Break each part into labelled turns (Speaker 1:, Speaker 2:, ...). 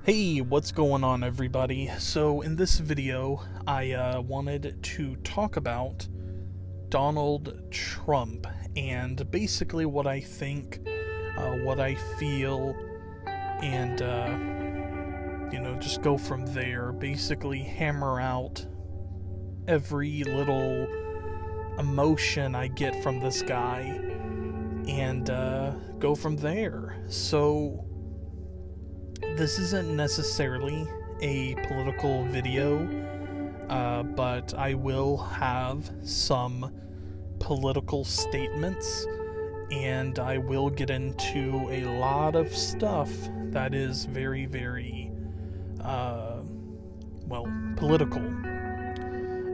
Speaker 1: Hey, what's going on, everybody? So in this video, I wanted to talk about Donald Trump and basically what I think, what I feel, and just go from there. Basically hammer out every little emotion I get from this guy and go from there. So this isn't necessarily a political video, but I will have some political statements, and I will get into a lot of stuff that is very, very, political.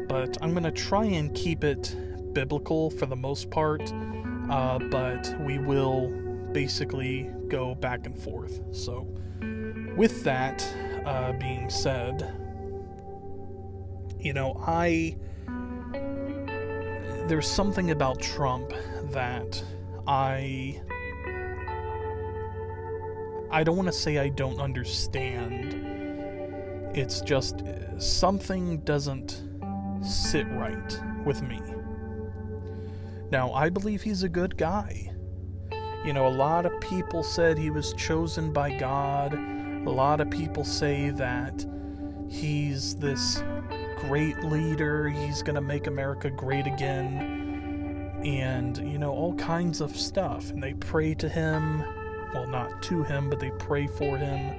Speaker 1: But I'm going to try and keep it biblical for the most part, but we will basically go back and forth. So, with that being said, there's something about Trump that I don't want to say I don't understand. It's just something doesn't sit right with me. Now, I believe he's a good guy. A lot of people said he was chosen by God. A lot of people say that he's this great leader, he's gonna make America great again, and, all kinds of stuff. And they pray to him, well, not to him, but they pray for him,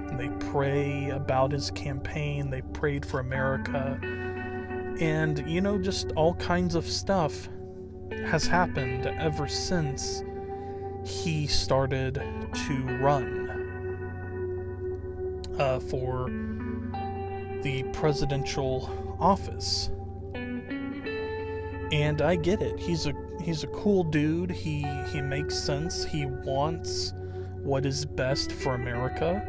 Speaker 1: and they pray about his campaign, they prayed for America, and, just all kinds of stuff has happened ever since he started to run for the presidential office. And I get it. He's a cool dude. He makes sense. He wants what is best for America.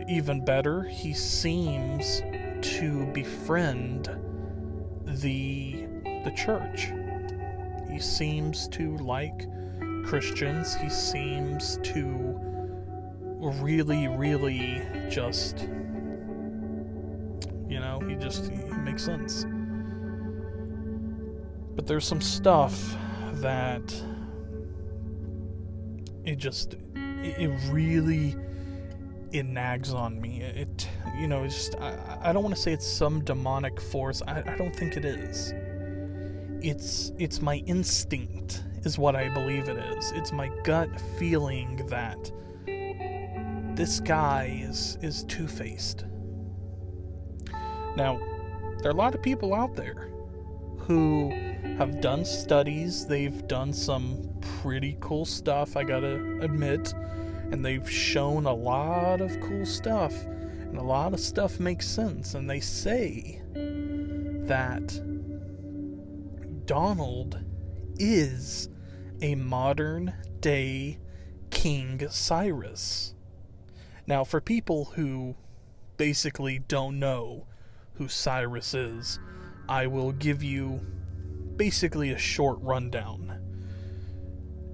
Speaker 1: Even better, he seems to befriend the church. He seems to like Christians. He seems to really just, he makes sense. But there's some stuff that it nags on me. I don't want to say it's some demonic force. I don't think it is. It's my instinct is what I believe it is. It's my gut feeling that this guy is two-faced. Now, there are a lot of people out there who have done studies. They've done some pretty cool stuff, I gotta admit, and they've shown a lot of cool stuff, and a lot of stuff makes sense, and they say that Donald is a modern day King Cyrus. Now, for people who basically don't know who Cyrus is, I will give you basically a short rundown.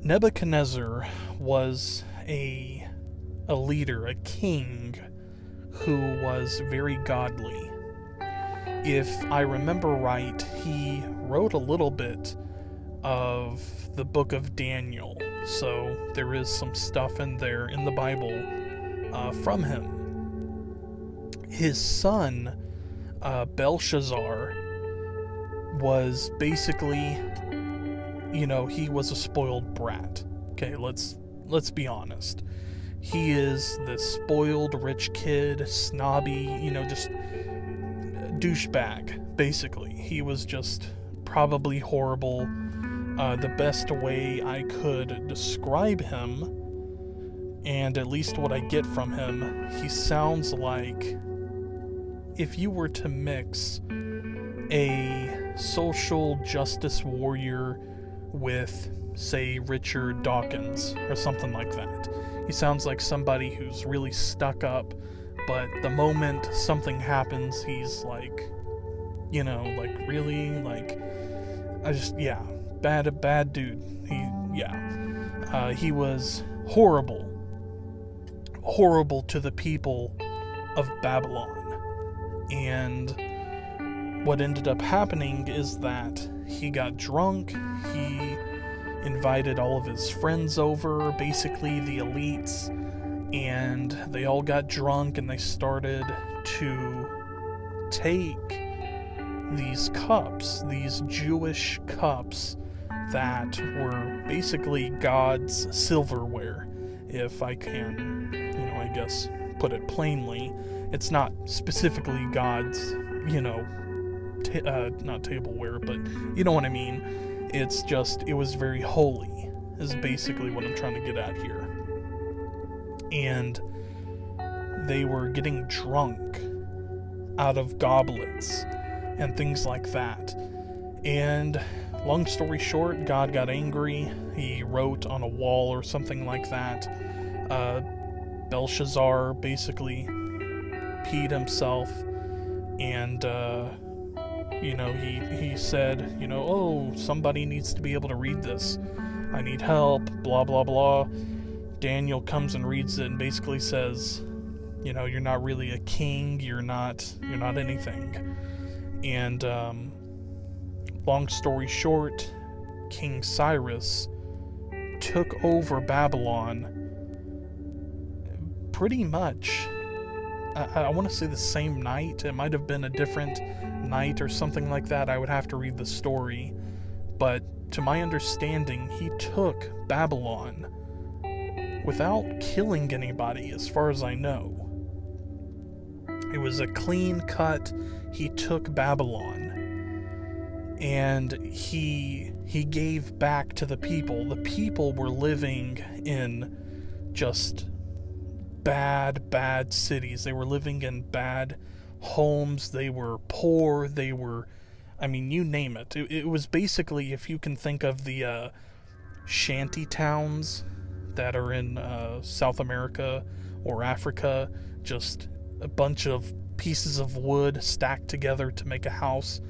Speaker 1: Nebuchadnezzar was a leader, a king, who was very godly. If I remember right, he wrote a little bit of the book of Daniel, so there is some stuff in there in the Bible from him. His son, Belshazzar, was basically, he was a spoiled brat. Okay, let's be honest. He is this spoiled rich kid, snobby, just douchebag, basically. He was just probably horrible. The best way I could describe him, and at least what I get from him, he sounds like if you were to mix a social justice warrior with, say, Richard Dawkins or something like that. He sounds like somebody who's really stuck up, but the moment something happens, he's like, really, bad dude. He was horrible horrible to the people of Babylon. And what ended up happening is that he got drunk, he invited all of his friends over, basically the elites, and they all got drunk and they started to take these cups, these Jewish cups that were basically God's silverware, if I can, I guess, put it plainly. It's not specifically God's, not tableware, but you know what I mean. It's just, it was very holy, is basically what I'm trying to get at here. And they were getting drunk out of goblets and things like that. And long story short, God got angry. He wrote on a wall or something like that. Belshazzar basically peed himself, and he said, oh, somebody needs to be able to read this. I need help, blah, blah, blah. Daniel comes and reads it and basically says, you're not really a king, you're not anything. And long story short, King Cyrus took over Babylon pretty much, I want to say the same night. It might have been a different night or something like that. I would have to read the story. But to my understanding, he took Babylon without killing anybody, as far as I know. It was a clean cut. He took Babylon, and he gave back to the people. The people were living in just bad cities. They were living in bad homes. They were poor. They were, you name it. It was basically, if you can think of the shanty towns that are in South America or Africa, just a bunch of pieces of wood stacked together to make a house,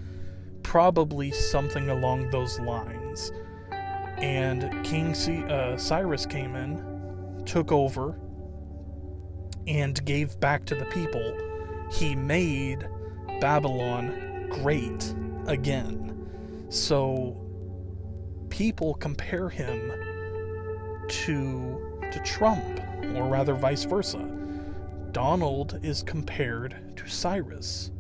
Speaker 1: probably something along those lines. And King Cyrus came in, took over, and gave back to the people. He made Babylon great again. So people compare him to Trump, or rather vice versa. Donald is compared to Cyrus.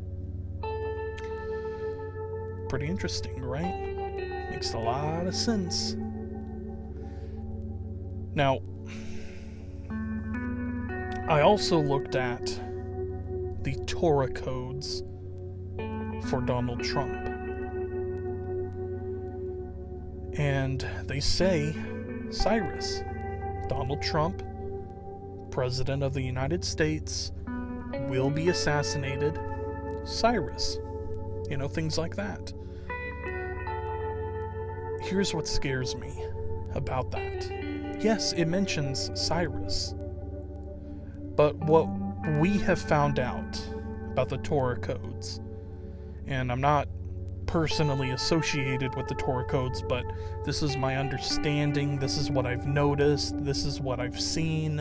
Speaker 1: Pretty interesting, right? Makes a lot of sense. Now, I also looked at the Torah codes for Donald Trump. And they say Cyrus, Donald Trump, President of the United States, will be assassinated. Cyrus. Things like that. Here's what scares me about that. Yes, it mentions Cyrus. But what we have found out about the Torah codes, and I'm not personally associated with the Torah codes, but this is my understanding, this is what I've noticed, this is what I've seen.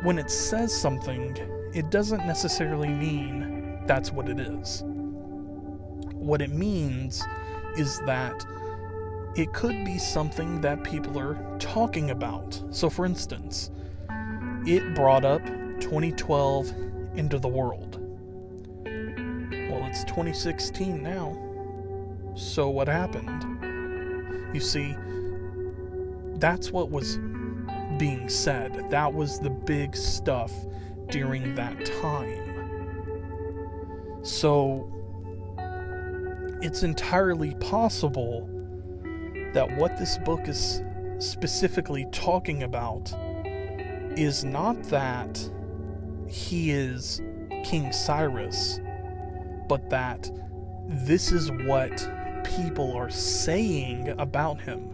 Speaker 1: When it says something, it doesn't necessarily mean that's what it is. What it means is that it could be something that people are talking about. So for instance, it brought up 2012 into the world. Well, it's 2016 now. So what happened? You see, that's what was being said. That was the big stuff during that time. So it's entirely possible that what this book is specifically talking about is not that he is King Cyrus, but that this is what people are saying about him.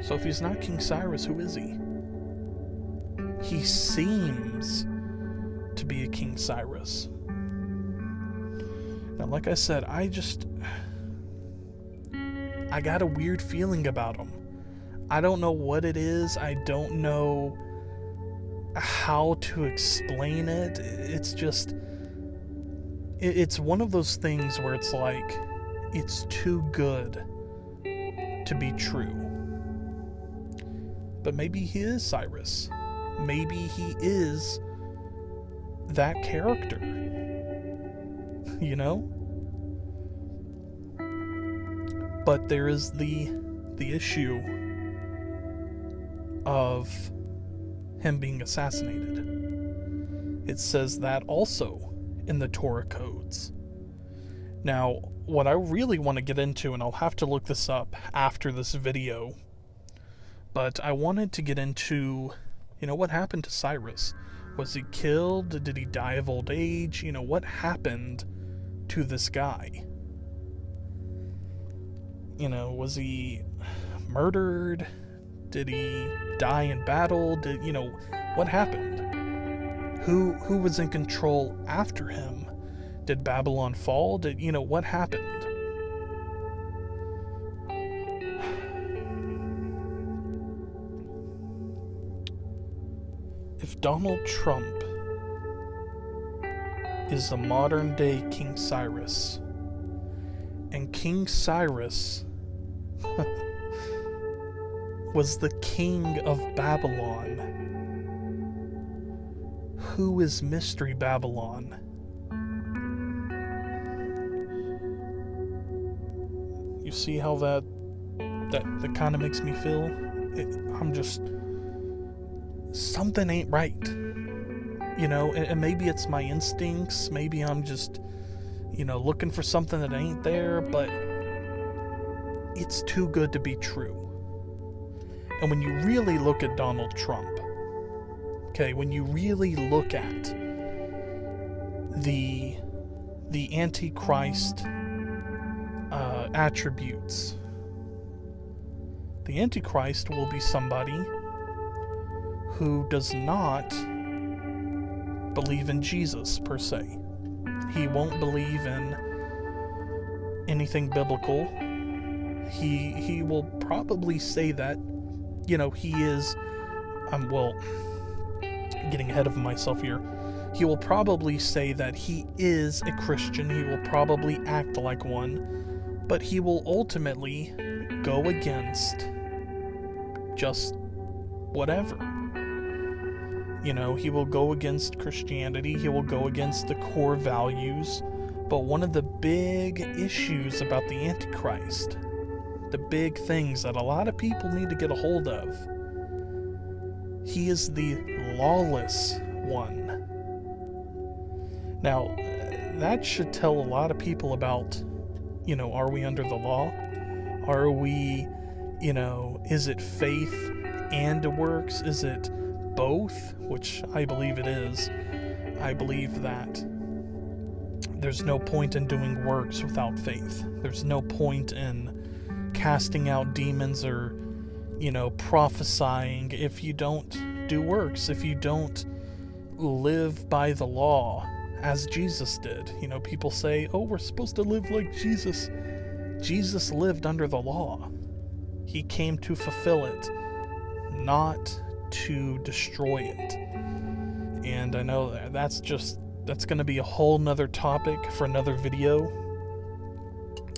Speaker 1: So if he's not King Cyrus, who is he? He seems to be a King Cyrus. Now, like I said, I got a weird feeling about him. I don't know what it is. I don't know how to explain it. It's just, it's one of those things where it's like, it's too good to be true. But maybe he is Cyrus. Maybe he is that character. You know? But there is the issue of him being assassinated. It says that also in the Torah codes. Now, what I really want to get into, and I'll have to look this up after this video, but I wanted to get into, what happened to Cyrus? Was he killed? Did he die of old age? What happened to this guy? Was he murdered? Did he die in battle? What happened? Who was in control after him? Did Babylon fall? What happened? If Donald Trump is the modern day King Cyrus, and King Cyrus was the king of Babylon, who is Mystery Babylon? You see how that kind of makes me feel? I'm just, something ain't right. And maybe it's my instincts. Maybe I'm just, looking for something that ain't there, but it's too good to be true. And when you really look at Donald Trump, when you really look at the Antichrist attributes, the Antichrist will be somebody who does not believe in Jesus per se. He won't believe in anything biblical. He will probably say that, he is, getting ahead of myself here. He will probably say that he is a Christian. He will probably act like one, but he will ultimately go against just whatever. He will go against Christianity. He will go against the core values. But one of the big issues about the Antichrist, the big things that a lot of people need to get a hold of, he is the lawless one. Now, that should tell a lot of people about, are we under the law? Are we, is it faith and works? Is it both? Which I believe it is. I believe that there's no point in doing works without faith. There's no point in casting out demons or, prophesying if you don't do works, if you don't live by the law as Jesus did. People say, oh, we're supposed to live like Jesus. Jesus lived under the law. He came to fulfill it, not to destroy it. And I know that's going to be a whole nother topic for another video,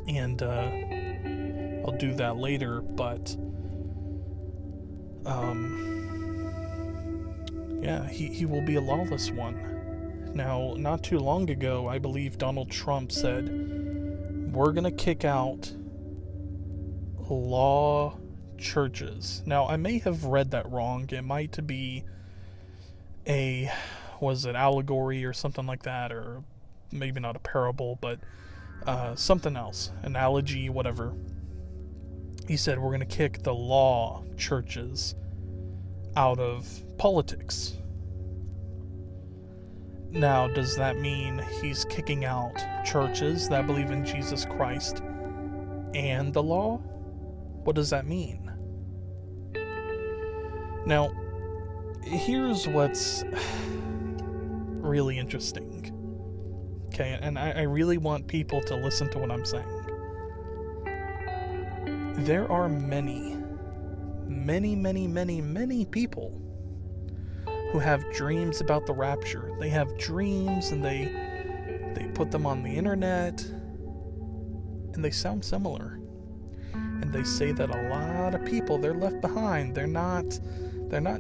Speaker 1: and I'll do that later. But he will be a lawless one. Now, not too long ago, I believe Donald Trump said, we're going to kick out law churches. Now, I may have read that wrong. It might be was it allegory or something like that, or maybe not a parable, but something else, analogy, whatever. He said, we're going to kick the law churches out of politics. Now, does that mean he's kicking out churches that believe in Jesus Christ and the law? What does that mean? Now, here's what's really interesting. And I really want people to listen to what I'm saying. There are many people who have dreams about the rapture. They have dreams and they put them on the internet, and they sound similar. And they say that a lot of people, they're left behind. They're not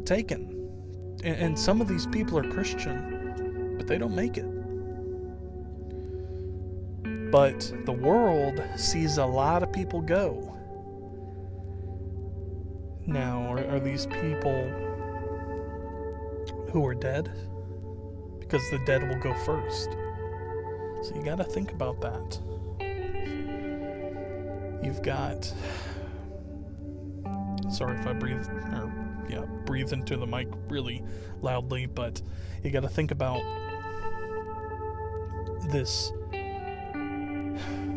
Speaker 1: taken. And some of these people are Christian, but they don't make it. But the world sees a lot of people go. Now, are these people who are dead? Because the dead will go first. So you gotta think about that. You've got... Sorry if I breathe into the mic really loudly, but you gotta think about this.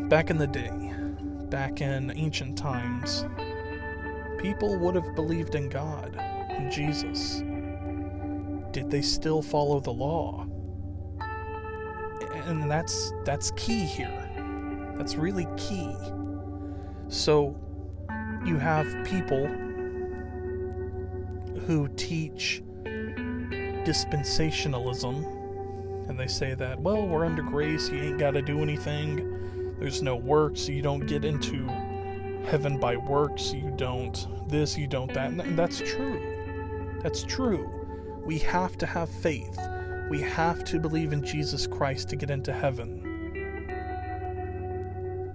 Speaker 1: Back in the day, back in ancient times, people would have believed in God, in Jesus. Did they still follow the law? And that's key here. That's really key. So, you have people who teach dispensationalism, and they say that, well, we're under grace, you ain't gotta do anything. There's no works, you don't get into heaven by works, you don't this, you don't that. And that's true. That's true. We have to have faith. We have to believe in Jesus Christ to get into heaven.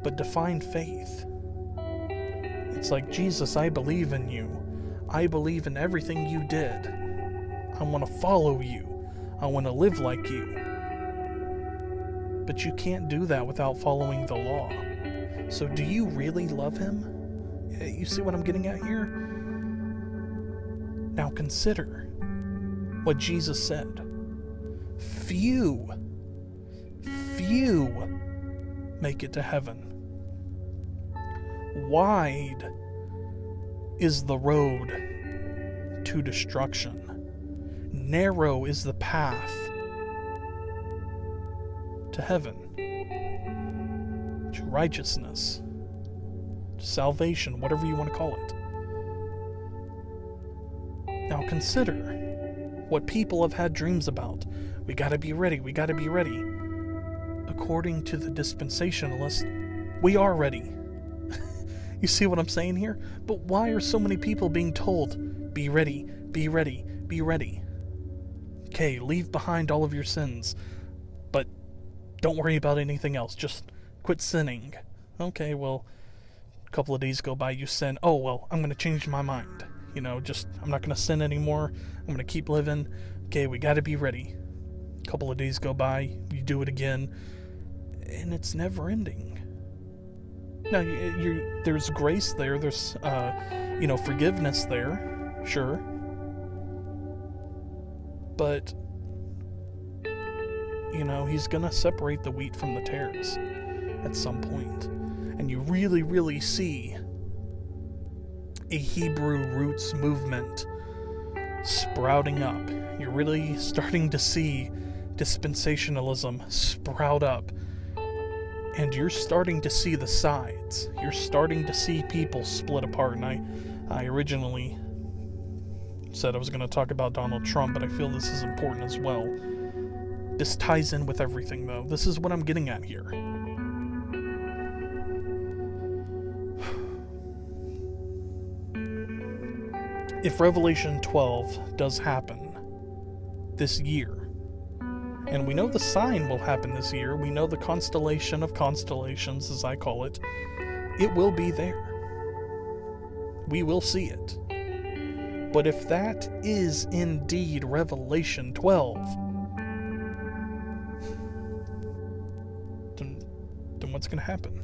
Speaker 1: But define faith. It's like, Jesus, I believe in you. I believe in everything you did. I want to follow you. I want to live like you. But you can't do that without following the law. So do you really love him? You see what I'm getting at here? Now consider what Jesus said. Few make it to heaven. Wide is the road to destruction. Narrow is the path to heaven, to righteousness, to salvation, whatever you want to call it. Now consider what people have had dreams about. We gotta be ready, we gotta be ready. According to the dispensationalists, we are ready. You see what I'm saying here? But why are so many people being told, be ready, be ready, be ready? Okay, leave behind all of your sins, but don't worry about anything else. Just quit sinning. Okay, well, a couple of days go by, you sin. Oh, well, I'm going to change my mind. I'm not going to sin anymore. I'm going to keep living. Okay, we got to be ready. A couple of days go by, you do it again, and it's never ending. Now, there's grace there, there's, forgiveness there, sure. But, he's gonna separate the wheat from the tares at some point. And you really, really see a Hebrew roots movement sprouting up. You're really starting to see dispensationalism sprout up. And you're starting to see the sides. You're starting to see people split apart. And I originally said I was going to talk about Donald Trump, but I feel this is important as well. This ties in with everything, though. This is what I'm getting at here. If Revelation 12 does happen this year, and we know the sign will happen this year. We know the constellation of constellations, as I call it. It will be there. We will see it. But if that is indeed Revelation 12, then what's going to happen?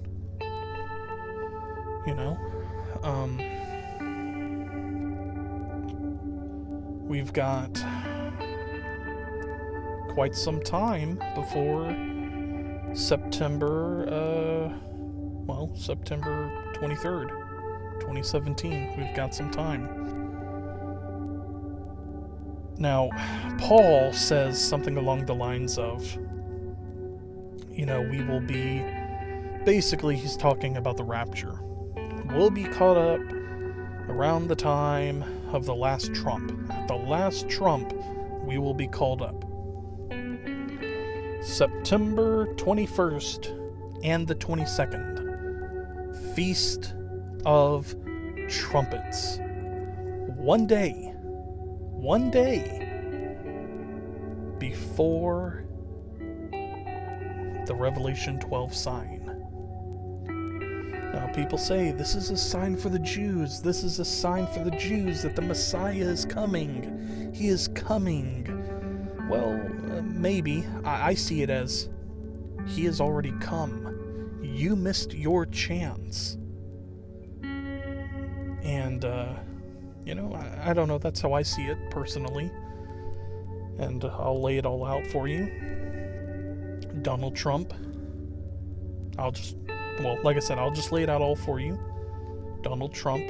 Speaker 1: We've got quite some time before September 23rd, 2017. We've got some time. Now, Paul says something along the lines of, we will be, basically he's talking about the rapture. We'll be caught up around the time of the last trump. At the last trump, we will be called up. September 21st and the 22nd, Feast of Trumpets. One day before the Revelation 12 sign. Now, people say, this is a sign for the Jews. This is a sign for the Jews that the Messiah is coming. He is coming. Well, maybe. I see it as, he has already come. You missed your chance. And, I don't know. That's how I see it, personally. And I'll lay it all out for you. Donald Trump. Like I said, I'll just lay it out all for you. Donald Trump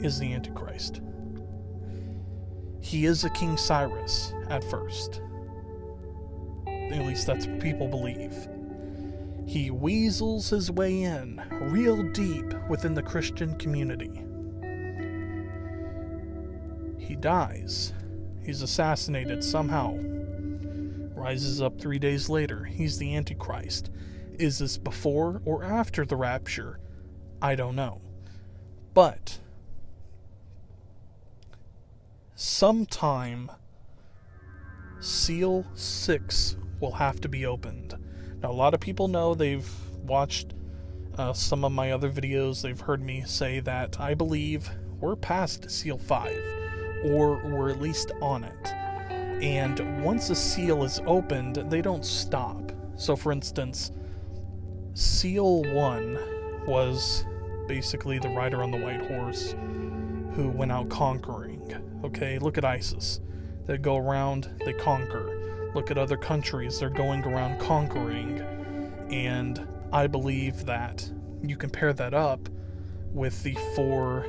Speaker 1: is the Antichrist. He is a King Cyrus at first. At least that's what people believe. He weasels his way in real deep within the Christian community. He dies. He's assassinated somehow. Rises up 3 days later. He's the Antichrist. Is this before or after the rapture? I don't know. But sometime Seal 6 will have to be opened. Now, a lot of people know, they've watched some of my other videos. They've heard me say that I believe we're past Seal 5, or we're at least on it. And once a seal is opened, they don't stop. So, for instance, Seal 1 was basically the rider on the white horse who went out conquering. Okay, look at ISIS. They go around, they conquer. Look at other countries, they're going around conquering. And I believe that you can pair that up with the 4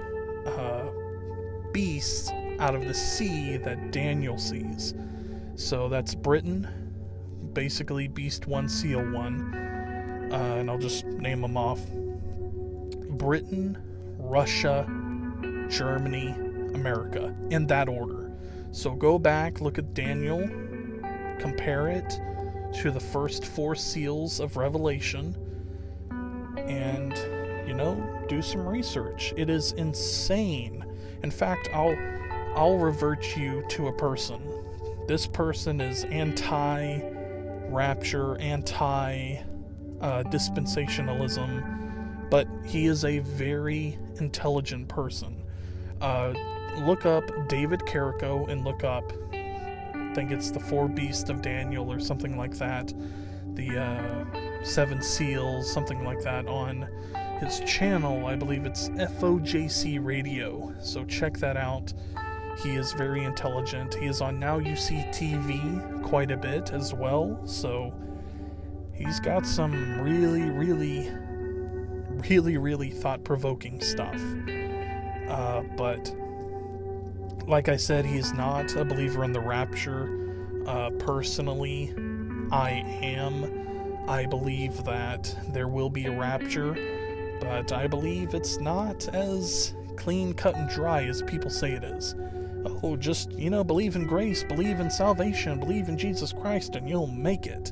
Speaker 1: beasts out of the sea that Daniel sees. So that's Britain, basically Beast 1, Seal 1. And I'll just name them off. Britain, Russia, Germany, America, in that order. So go back, look at Daniel, compare it to the first 4 seals of Revelation, and, do some research. It is insane. In fact, I'll revert you to a person. This person is anti-rapture, dispensationalism, but he is a very intelligent person. Look up David Carrico and look up, I think it's the 4 Beasts of Daniel or something like that, the 7 Seals, something like that, on his channel. I believe it's FOJC Radio, so check that out. He is very intelligent. He is on Now You See TV quite a bit as well, so he's got some really, really, really, really thought-provoking stuff. But like I said, he is not a believer in the rapture. Personally, I am. I believe that there will be a rapture, but I believe it's not as clean cut and dry as people say it is. Oh, just, believe in grace, believe in salvation, believe in Jesus Christ, and you'll make it.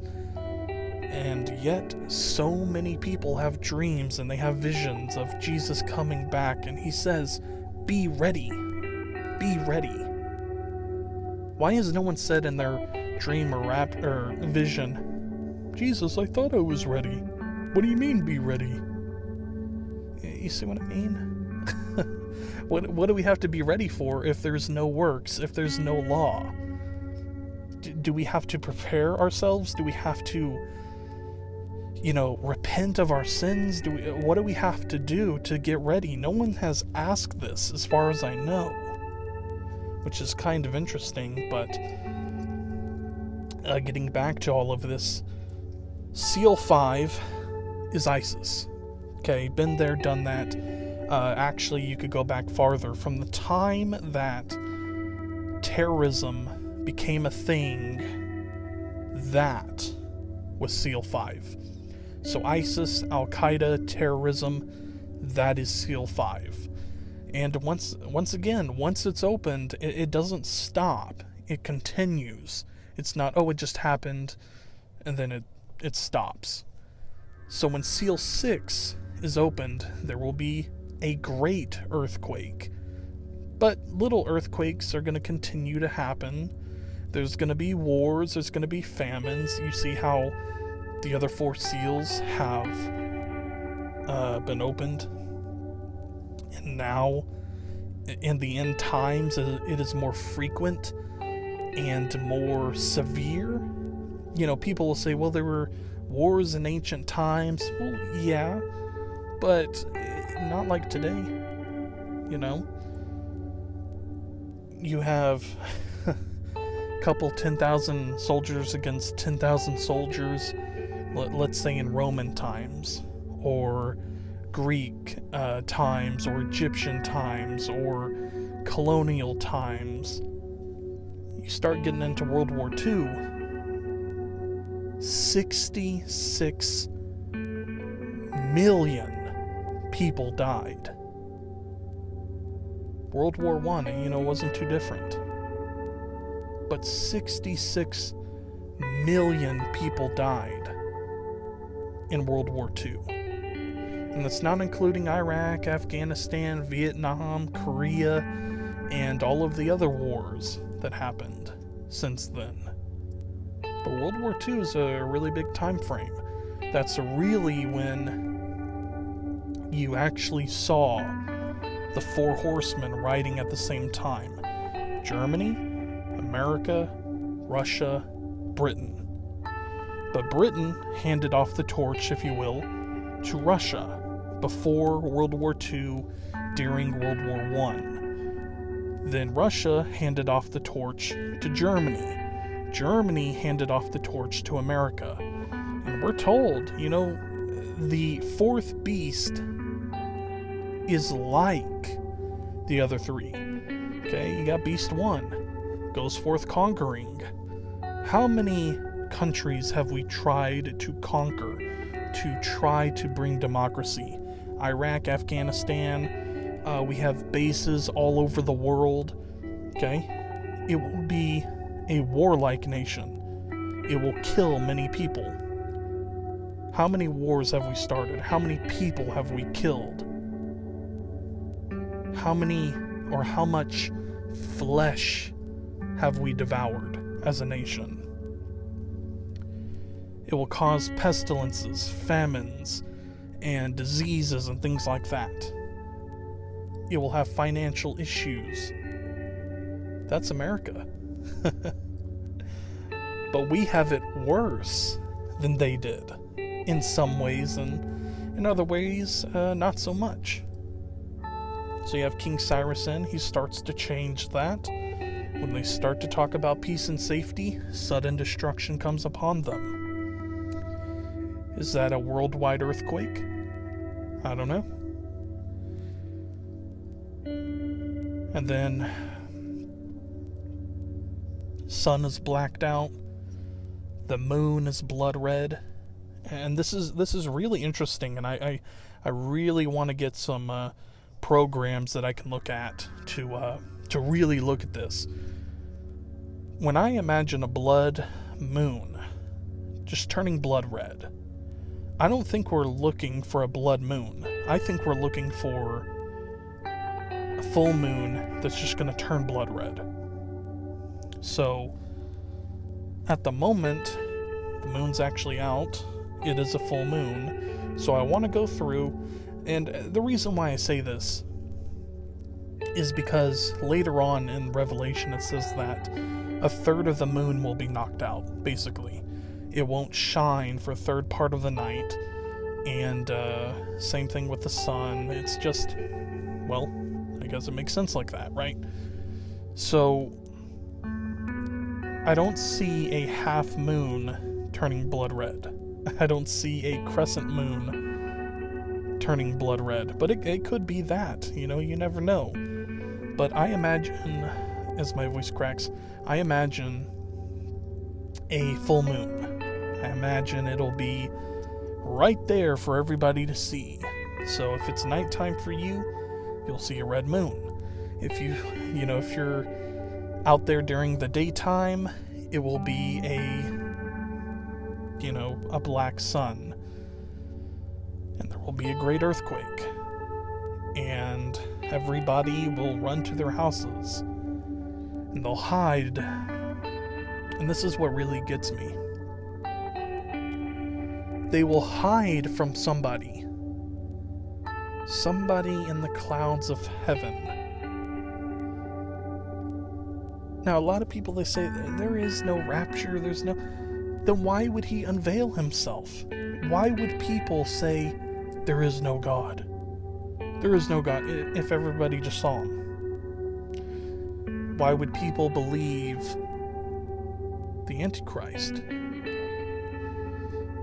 Speaker 1: And yet, so many people have dreams and they have visions of Jesus coming back, and he says, be ready. Be ready. Why has no one said in their dream or vision, Jesus, I thought I was ready. What do you mean, be ready? You see what I mean? What do we have to be ready for if there's no works, if there's no law? Do we have to prepare ourselves? Do we have to, repent of our sins? What do we have to do to get ready? No one has asked this, as far as I know, which is kind of interesting. But getting back to all of this, Seal 5 is ISIS. Okay, been there, done that. Actually, you could go back farther. From the time that terrorism became a thing, that was Seal 5. So ISIS, Al-Qaeda, terrorism, that is Seal 5. And once it's opened, it doesn't stop. It continues. It's not, oh, it just happened, and then it stops. So when Seal 6 is opened, there will be a great earthquake. But little earthquakes are going to continue to happen. There's going to be wars, there's going to be famines. You see how the other 4 seals have been opened. And now, in the end times, it is more frequent and more severe. You know, people will say, well, there were wars in ancient times. Well, yeah, but not like today. You know, you have a couple 10,000 soldiers against 10,000 soldiers, let's say in Roman times, or Greek times, or Egyptian times, or colonial times. You start getting into World War II, 66 million people died. World War I, wasn't too different. But 66 million people died in World War II. And that's not including Iraq, Afghanistan, Vietnam, Korea, and all of the other wars that happened since then. But World War II is a really big time frame. That's really when you actually saw the 4 horsemen riding at the same time. Germany, America, Russia, Britain. But Britain handed off the torch, if you will, to Russia before World War II, during World War I. Then Russia handed off the torch to Germany. Germany handed off the torch to America. And we're told, the 4th beast is like the other 3. Okay, you got Beast 1, goes forth conquering. How many countries have we tried to conquer, to try to bring democracy? Iraq, Afghanistan, we have bases all over the world. Okay, it will be a warlike nation. It will kill many people. How many wars have we started? How many people have we killed? How much flesh have we devoured as a nation? It will cause pestilences, famines, and diseases and things like that. It will have financial issues. That's America. But we have it worse than they did, in some ways, and in other ways, not so much. So you have King Cyrus in, he starts to change that. When they start to talk about peace and safety, sudden destruction comes upon them. Is that a worldwide earthquake? I don't know. And then sun is blacked out, the moon is blood red, and this is really interesting, and I really want to get some programs that I can look at to really look at this. When I imagine a blood moon just turning blood red, I don't think we're looking for a blood moon. I think we're looking for a full moon that's just going to turn blood red. So, at the moment, the moon's actually out. It is a full moon. So I want to go through, and the reason why I say this is because later on in Revelation it says that a third of the moon will be knocked out, basically. It won't shine for a third part of the night, and same thing with the sun. It's just, well, I guess it makes sense like that, right? So, I don't see a half moon turning blood red. I don't see a crescent moon turning blood red, but it could be that, you never know. But I imagine, as my voice cracks, I imagine a full moon. I imagine it'll be right there for everybody to see. So if it's nighttime for you, you'll see a red moon. If you're Out there during the daytime, it will be a black sun. And there will be a great earthquake. And everybody will run to their houses. And they'll hide. And this is what really gets me. They will hide from somebody. Somebody in the clouds of heaven. Now, a lot of people, they say, there is no rapture, then why would he unveil himself? Why would people say, there is no God? There is no God, if everybody just saw him. Why would people believe the Antichrist?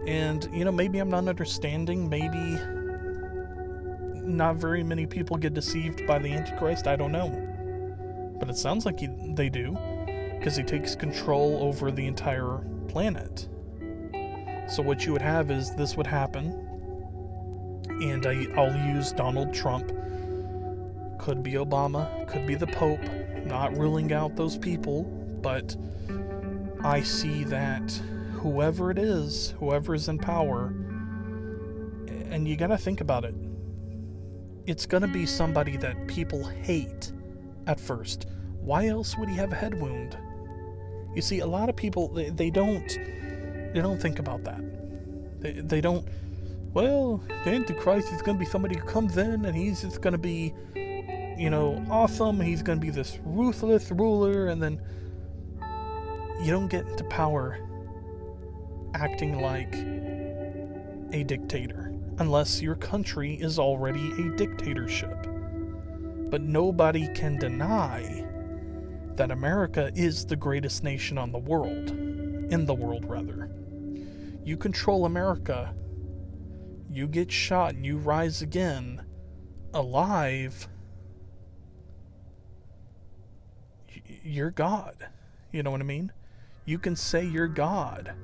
Speaker 1: And, maybe I'm not understanding, maybe not very many people get deceived by the Antichrist, I don't know. But it sounds like they do, because he takes control over the entire planet. So what you would have is, this would happen, and I'll use Donald Trump, could be Obama, could be the Pope, not ruling out those people, but I see that whoever it is, whoever's in power, and you gotta think about it, it's gonna be somebody that people hate at first. Why else would he have a head wound? You see, a lot of people, they don't think about that. They don't, well, the Antichrist is going to be somebody who comes in and he's just going to be, awesome. He's going to be this ruthless ruler, and then you don't get into power acting like a dictator unless your country is already a dictatorship. But nobody can deny that America is the greatest nation in the world. You control America, you get shot and you rise again, alive, you're God. You know what I mean? You can say you're God.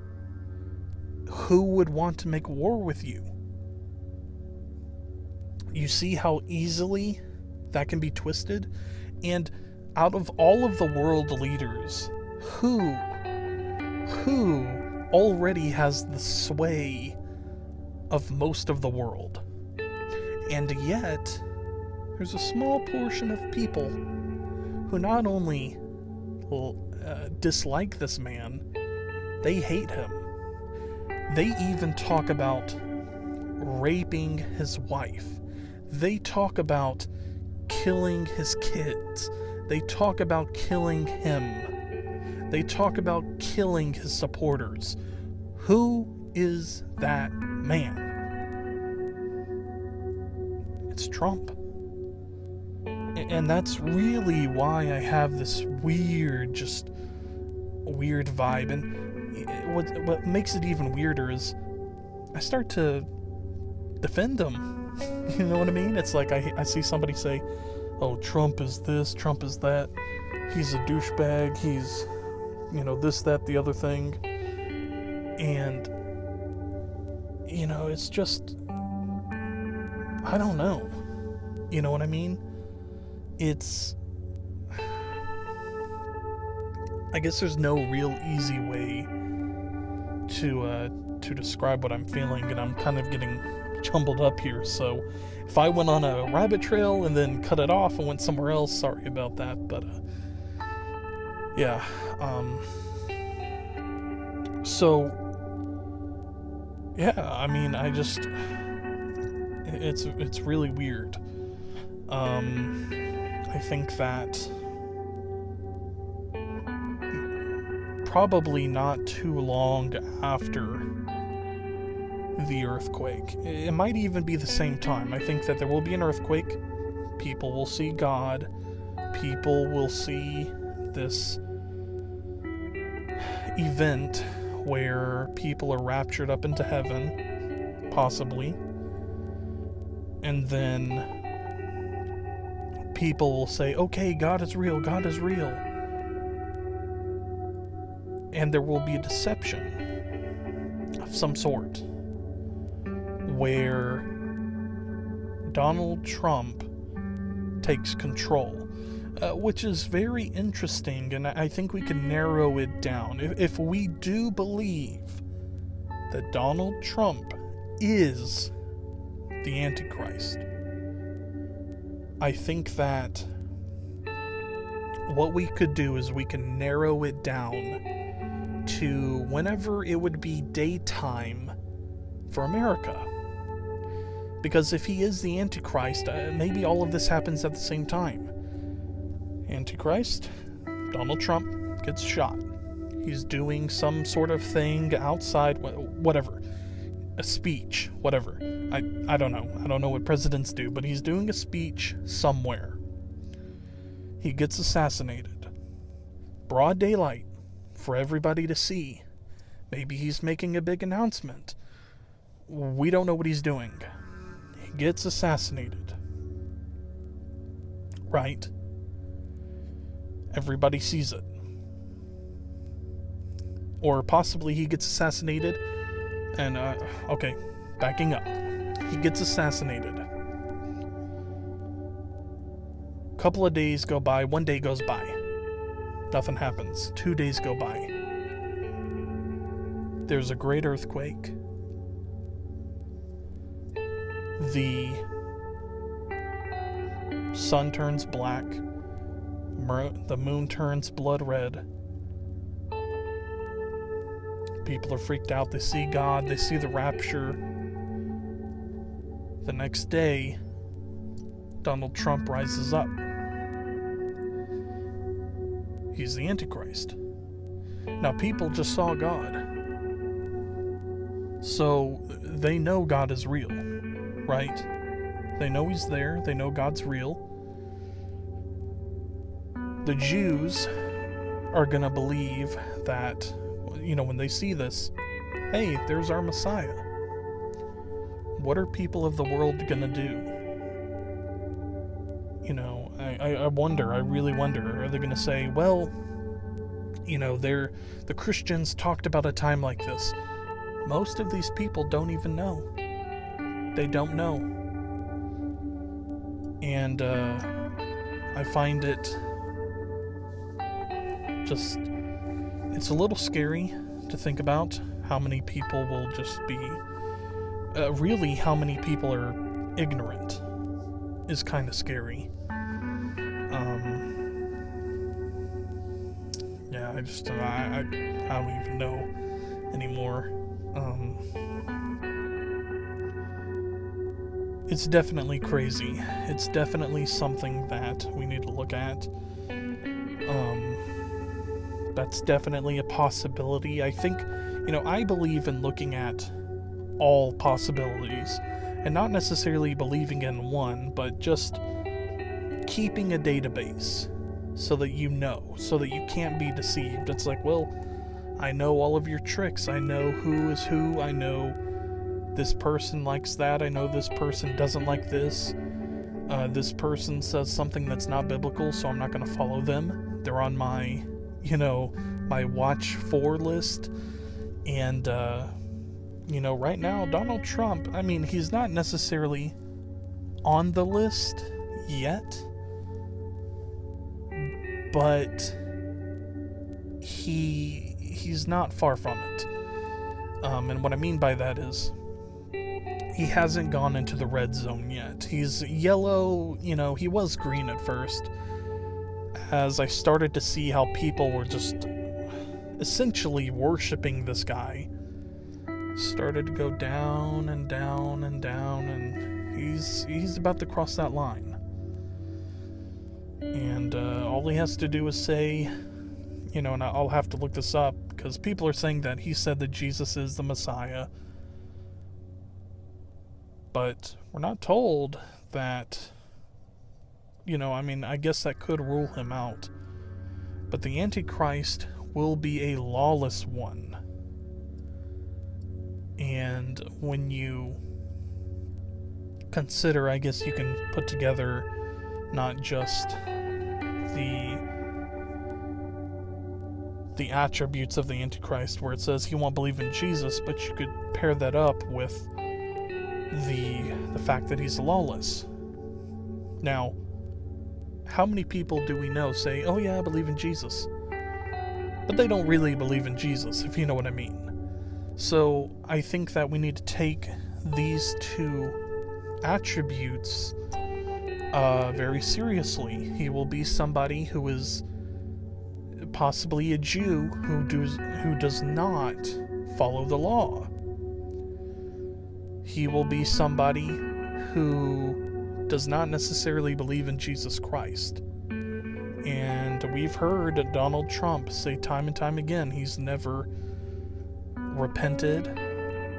Speaker 1: Who would want to make war with you? You see how easily that can be twisted? And out of all of the world leaders, who already has the sway of most of the world? And yet, there's a small portion of people who not only dislike this man, they hate him. They even talk about raping his wife. They talk about killing his kids. They talk about killing him. They talk about killing his supporters. Who is that man? It's Trump. And that's really why I have this weird vibe. And what makes it even weirder is I start to defend him. You know what I mean? It's like I see somebody say, oh, Trump is this, Trump is that, he's a douchebag, he's, this, that, the other thing. And, it's just, I don't know. You know what I mean? I guess there's no real easy way to describe what I'm feeling, and I'm kind of getting jumbled up here, so if I went on a rabbit trail and then cut it off and went somewhere else, sorry about that, but yeah, so yeah, I mean, it's really weird. I think that probably not too long after the earthquake, it might even be the same time, I think that there will be an earthquake, people will see God, people will see this event where people are raptured up into heaven, possibly, and then people will say, okay, God is real, God is real. And there will be a deception of some sort where Donald Trump takes control. which is very interesting, and I think we can narrow it down. If we do believe that Donald Trump is the Antichrist, I think that what we could do is we can narrow it down to whenever it would be daytime for America. Because if he is the Antichrist, maybe all of this happens at the same time. Antichrist, Donald Trump gets shot. He's doing some sort of thing outside, whatever. A speech, whatever. I don't know. I don't know what presidents do, but he's doing a speech somewhere. He gets assassinated. Broad daylight for everybody to see. Maybe he's making a big announcement. We don't know what he's doing. He gets assassinated. Right? Everybody sees it. Or possibly he gets assassinated and, okay, backing up. He gets assassinated. Couple of days go by, 1 day goes by. Nothing happens. 2 days go by. There's a great earthquake. The sun turns black. The moon turns blood red. People are freaked out. They see God. They see the rapture. The next day, Donald Trump rises up. He's the Antichrist. Now, people just saw God. So, they know God is real, right? They know he's there. They know God's real. The Jews are going to believe that, when they see this, hey, there's our Messiah. What are people of the world going to do? I wonder, I really wonder. Are they going to say, well, the Christians talked about a time like this. Most of these people don't even know. They don't know. And I find it just, it's a little scary to think about how many people will just be, really how many people are ignorant is kind of scary. Yeah, I don't even know anymore. It's definitely crazy. It's definitely something that we need to look at. That's definitely a possibility. I think, I believe in looking at all possibilities and not necessarily believing in one, but just keeping a database so that so that you can't be deceived. It's like, well, I know all of your tricks. I know who is who. I know this person likes that. I know this person doesn't like this. This person says something that's not biblical, so I'm not going to follow them. They're on my, my watch for list. And, right now, Donald Trump, he's not necessarily on the list yet, but he's not far from it. And what I mean by that is he hasn't gone into the red zone yet. He's yellow, he was green at first. As I started to see how people were just essentially worshiping this guy, started to go down and down and down, and he's about to cross that line. And all he has to do is say, and I'll have to look this up, because people are saying that he said that Jesus is the Messiah. But we're not told that, I guess that could rule him out. But the Antichrist will be a lawless one. And when you consider, I guess you can put together not just the attributes of the Antichrist, where it says he won't believe in Jesus, but you could pair that up with the fact that he's lawless. Now, how many people do we know say, oh yeah, I believe in Jesus? But they don't really believe in Jesus, if you know what I mean. So I think that we need to take these two attributes very seriously. He will be somebody who is possibly a Jew who does not follow the law. He will be somebody who does not necessarily believe in Jesus Christ. And we've heard Donald Trump say time and time again he's never repented,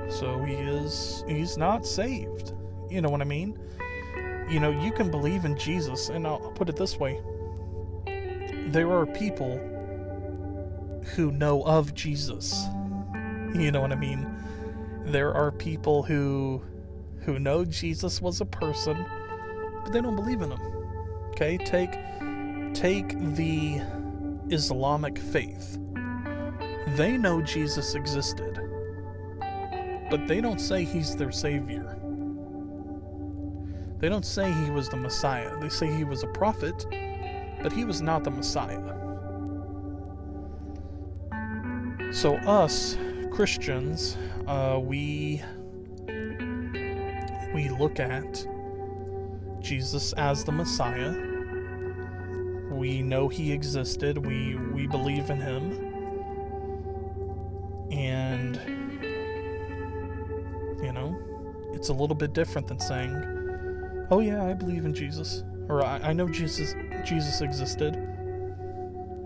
Speaker 1: so he's not saved. You know what I mean? You know, you can believe in Jesus, and I'll put it this way. There are people who know of Jesus. You know what I mean? There are people who know Jesus was a person, but they don't believe in him. Okay? Take the Islamic faith. They know Jesus existed, but they don't say he's their savior. They don't say he was the Messiah. They say he was a prophet, but he was not the Messiah. So us Christians, we look at Jesus as the Messiah. We know he existed. We believe in him. And, you know, it's a little bit different than saying, oh yeah, I believe in Jesus. Or I know Jesus existed.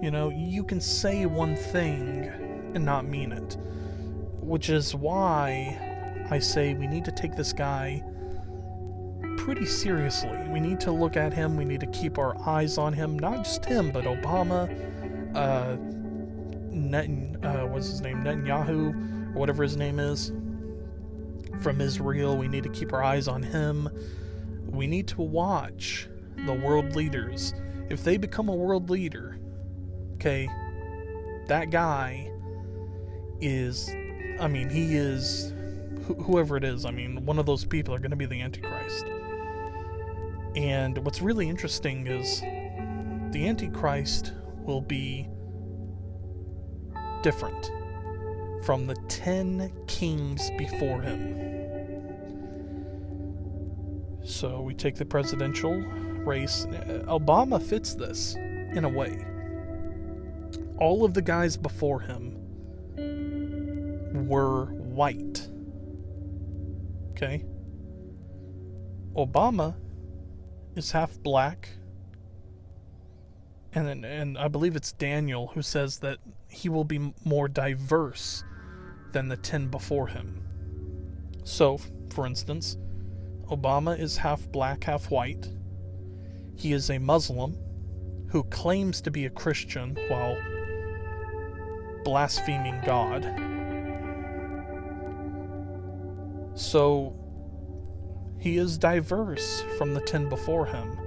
Speaker 1: You know, you can say one thing and not mean it. Which is why I say we need to take this guy pretty seriously. We need to look at him. We need to keep our eyes on him. Not just him, but Obama, what's his name? Netanyahu, or whatever his name is, from Israel. We need to keep our eyes on him. We need to watch the world leaders. If they become a world leader, okay, that guy is, I mean, he is, whoever it is, I mean, one of those people are going to be the Antichrist. And what's really interesting is the Antichrist will be different from the 10 kings before him. So we take the presidential race. Obama fits this in a way. All of the guys before him were white. Okay? Obama is half black. And I believe it's Daniel who says that he will be more diverse than the 10 before him. So, for instance, Obama is half black, half white. He is a Muslim who claims to be a Christian while blaspheming God. So, he is diverse from the 10 before him,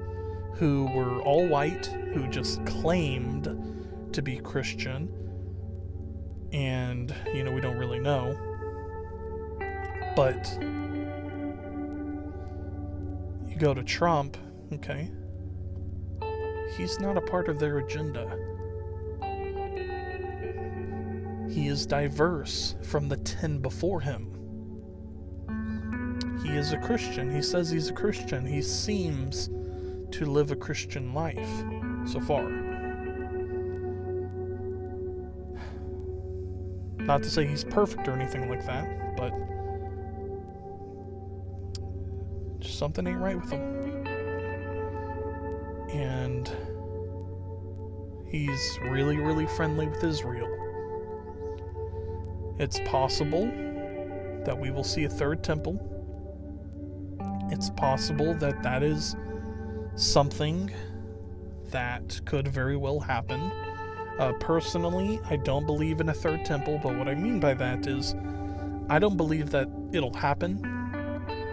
Speaker 1: who were all white, who just claimed to be Christian, and, you know, we don't really know. But you go to Trump, okay, he's not a part of their agenda. He is diverse from the 10 before him. He is a Christian. He says he's a Christian. He seems to live a Christian life so far. Not to say he's perfect or anything like that, but just something ain't right with him. And he's really, really friendly with Israel. It's possible that we will see a third temple. It's possible that that is something that could very well happen. Personally, I don't believe in a third temple, but what I mean by that is I don't believe that it'll happen,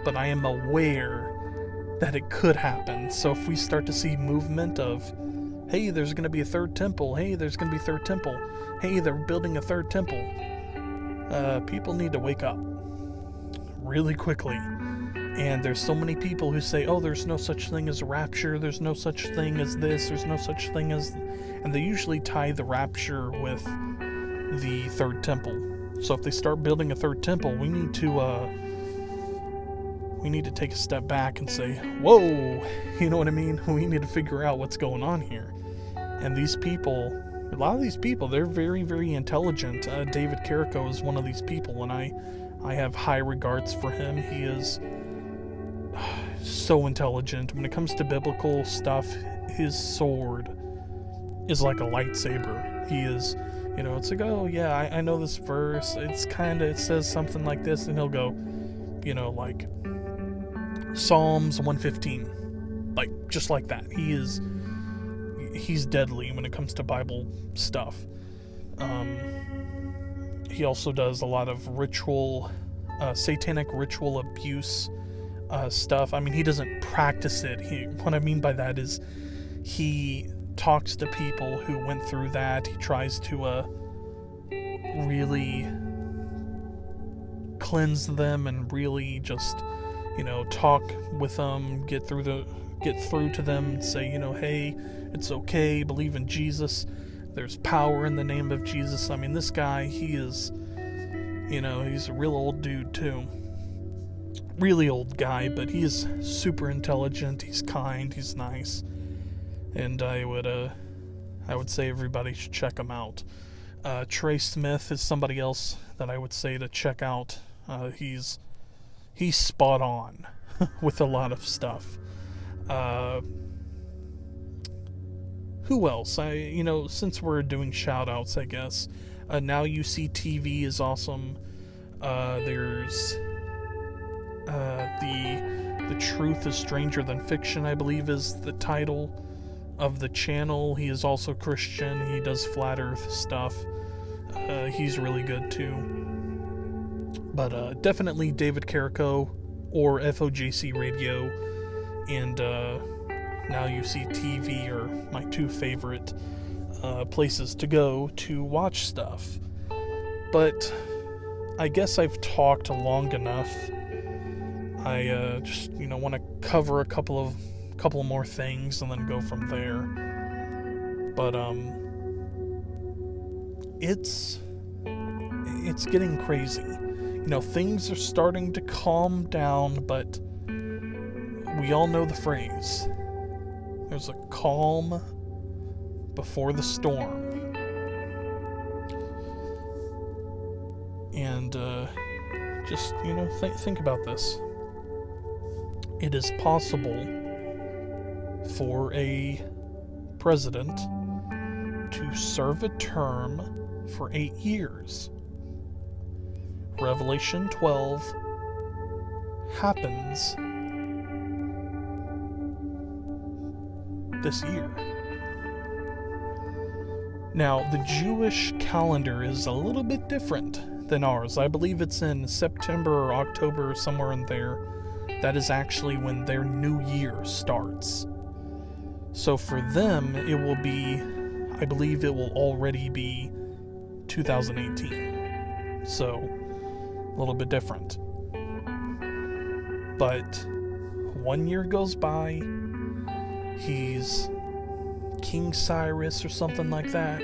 Speaker 1: but I am aware that it could happen. So if we start to see movement of, hey, there's going to be a third temple, hey, there's going to be a third temple, hey, they're building a third temple, people need to wake up really quickly. And there's so many people who say, oh, there's no such thing as a rapture, there's no such thing as this, there's no such thing as... And they usually tie the rapture with the third temple. So if they start building a third temple, we need to take a step back and say, whoa, you know what I mean? We need to figure out what's going on here. And these people, a lot of these people, they're very, very intelligent. David Carrico is one of these people, and I have high regards for him. He is so intelligent. When it comes to biblical stuff, his sword is like a lightsaber. He is, it's like, oh yeah, I know this verse. It says something like this, and he'll go, like Psalms 115, like just like that. He's deadly when it comes to Bible stuff. He also does a lot of satanic ritual abuse stuff. I mean, he doesn't practice it. What I mean by that is he talks to people who went through that. He tries to really cleanse them and really just, talk with them, get through to them and say, hey, it's okay, believe in Jesus. There's power in the name of Jesus. I mean, this guy, he is, he's a real old dude too. Really old guy, but he is super intelligent. He's kind. He's nice. And I would say everybody should check him out. Trey Smith is somebody else that I would say to check out. He's spot on with a lot of stuff. Who else? Since we're doing shoutouts, I guess. Now You See TV is awesome. There's the Truth is Stranger Than Fiction, I believe is the title of the channel. He is also Christian. He does flat earth stuff. He's really good too. But definitely David Carrico or FOJC Radio and Now You See TV are my two favorite places to go to watch stuff. But I guess I've talked long enough. I just want to cover a couple more things and then go from there. But it's getting crazy. Things are starting to calm down, but we all know the phrase. There's a calm before the storm. And just, think about this. It is possible for a president to serve a term for 8 years. Revelation 12 happens this year. Now, the Jewish calendar is a little bit different than ours. I believe it's in September or October, somewhere in there. That is actually when their new year starts. So for them, it will be, I believe it will already be 2018. So, a little bit different. But 1 year goes by, he's King Cyrus or something like that.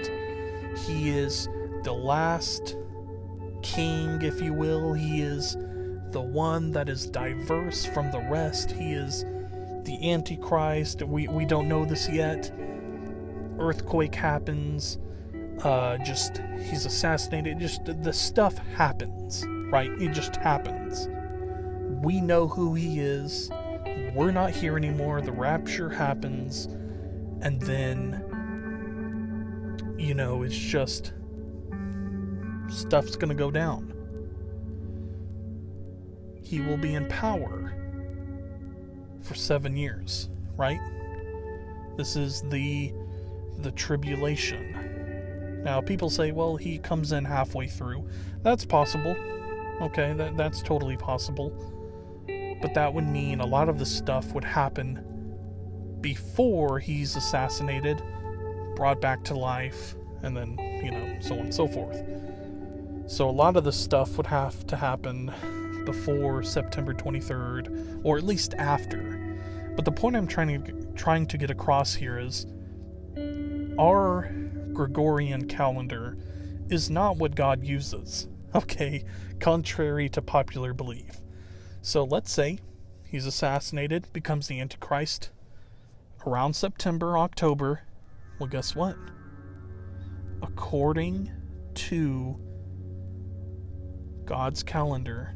Speaker 1: He is the last king, if you will. He is the one that is diverse from the rest. He is the Antichrist. We don't know this yet. Earthquake happens. He's assassinated. Just the stuff happens, right? It just happens. We know who he is. We're not here anymore. The rapture happens. And then, it's just stuff's gonna go down. He will be in power for 7 years, right? This is the tribulation. Now, people say, well, he comes in halfway through. That's possible. Okay, that's totally possible. But that would mean a lot of the stuff would happen before he's assassinated, brought back to life, and then, so on and so forth. So a lot of the stuff would have to happen before September 23rd, or at least after. But the point I'm trying to get across here is our Gregorian calendar is not what God uses, okay, contrary to popular belief. So let's say he's assassinated, becomes the Antichrist around September, October. Well, guess what? According to God's calendar,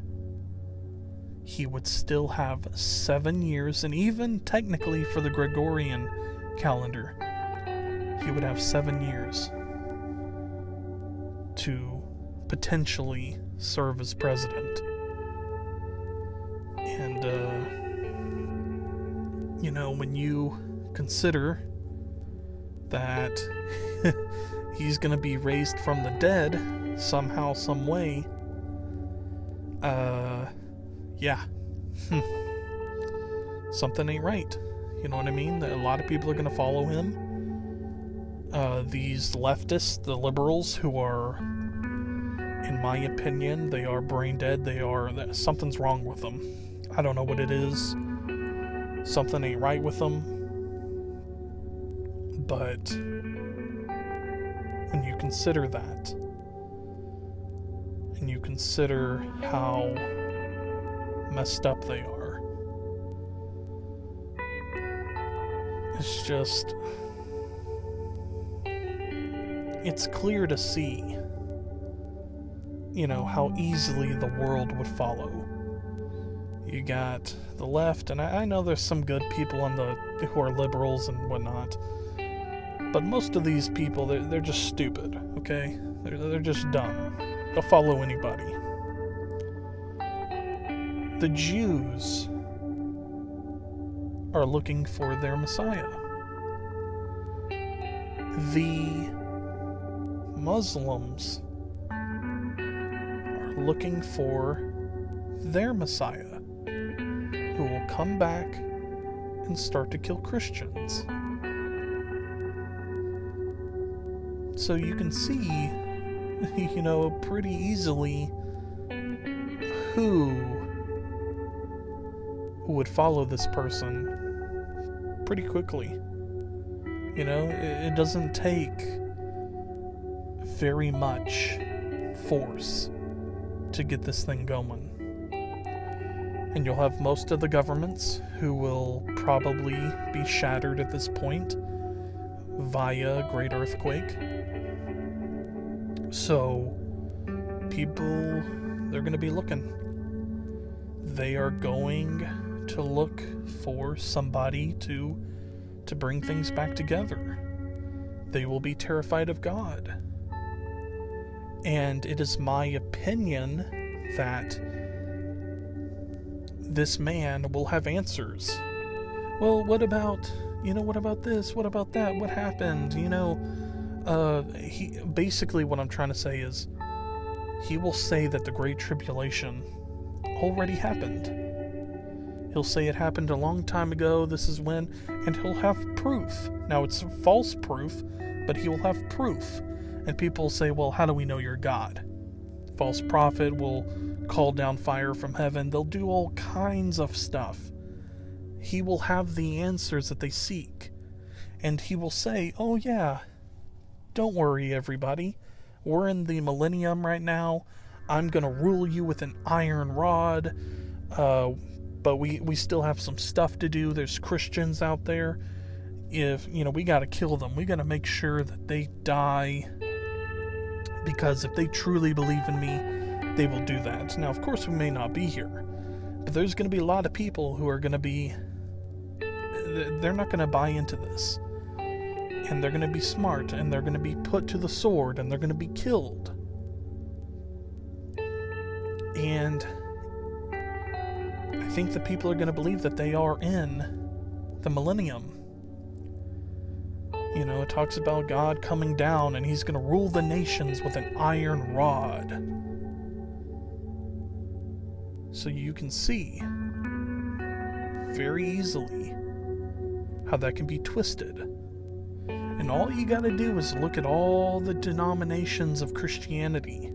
Speaker 1: he would still have 7 years, and even technically for the Gregorian calendar, he would have 7 years to potentially serve as president. And, when you consider that he's going to be raised from the dead somehow, some way, yeah. Something ain't right. You know what I mean? A lot of people are going to follow him. These leftists, the liberals, who are, in my opinion, they are brain dead. Something's wrong with them. I don't know what it is. Something ain't right with them. But when you consider that, and you consider how messed up they are, it's clear to see, how easily the world would follow. You got the left, and I know there's some good people who are liberals and whatnot, but most of these people, they're just stupid, okay? They're just dumb. They'll follow anybody. The Jews are looking for their Messiah. The Muslims are looking for their Messiah, who will come back and start to kill Christians. So you can see, pretty easily who would follow this person pretty quickly. It doesn't take very much force to get this thing going. And you'll have most of the governments who will probably be shattered at this point via a great earthquake. So people, they're going to be looking. They are going to look for somebody to bring things back together. They will be terrified of God. And it is my opinion that this man will have answers. Well, what about this? What about that? What happened? Basically what I'm trying to say is, he will say that the Great Tribulation already happened. He'll say it happened a long time ago, this is when, and he'll have proof. Now, it's false proof, but he will have proof. And people say, well, how do we know you're God? False prophet will call down fire from heaven. They'll do all kinds of stuff. He will have the answers that they seek. And he will say, oh yeah, don't worry everybody. We're in the millennium right now. I'm going to rule you with an iron rod. But we still have some stuff to do. There's Christians out there. We got to kill them. We got to make sure that they die. Because if they truly believe in me, they will do that. Now, of course, we may not be here. But there's going to be a lot of people who are going to be... They're not going to buy into this. And they're going to be smart. And they're going to be put to the sword. And they're going to be killed. And I think the people are going to believe that they are in the millennium. It talks about God coming down and he's going to rule the nations with an iron rod. So you can see very easily how that can be twisted. And all you got to do is look at all the denominations of Christianity,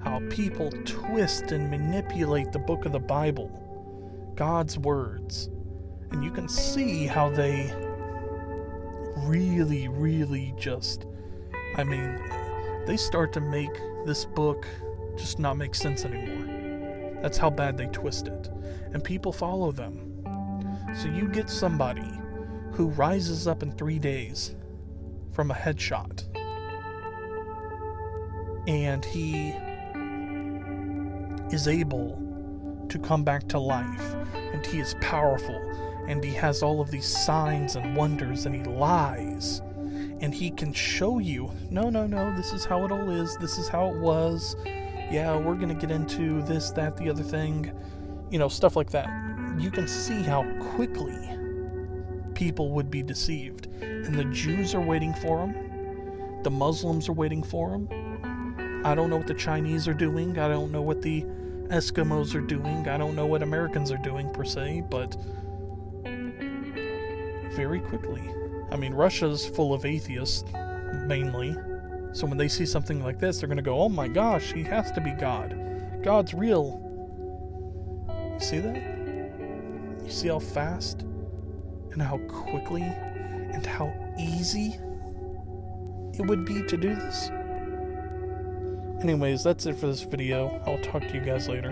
Speaker 1: how people twist and manipulate the book of the Bible, God's words. And you can see how they really, really just, I mean, they start to make this book just not make sense anymore. That's how bad they twist it. And people follow them. So you get somebody who rises up in 3 days from a headshot, and he is able to come back to life, and he is powerful, and he has all of these signs and wonders, and he lies, and he can show you, no, this is how it all is, this is how it was, yeah, we're gonna get into this, that, the other thing, stuff like that. You can see how quickly people would be deceived, and the Jews are waiting for him, the Muslims are waiting for him. I don't know what the Chinese are doing, I don't know what the Eskimos are doing, I don't know what Americans are doing per se, but very quickly. I mean, Russia's full of atheists, mainly, so when they see something like this, they're going to go, oh my gosh, he has to be God. God's real. You see that? You see how fast and how quickly and how easy it would be to do this? Anyways, that's it for this video. I'll talk to you guys later.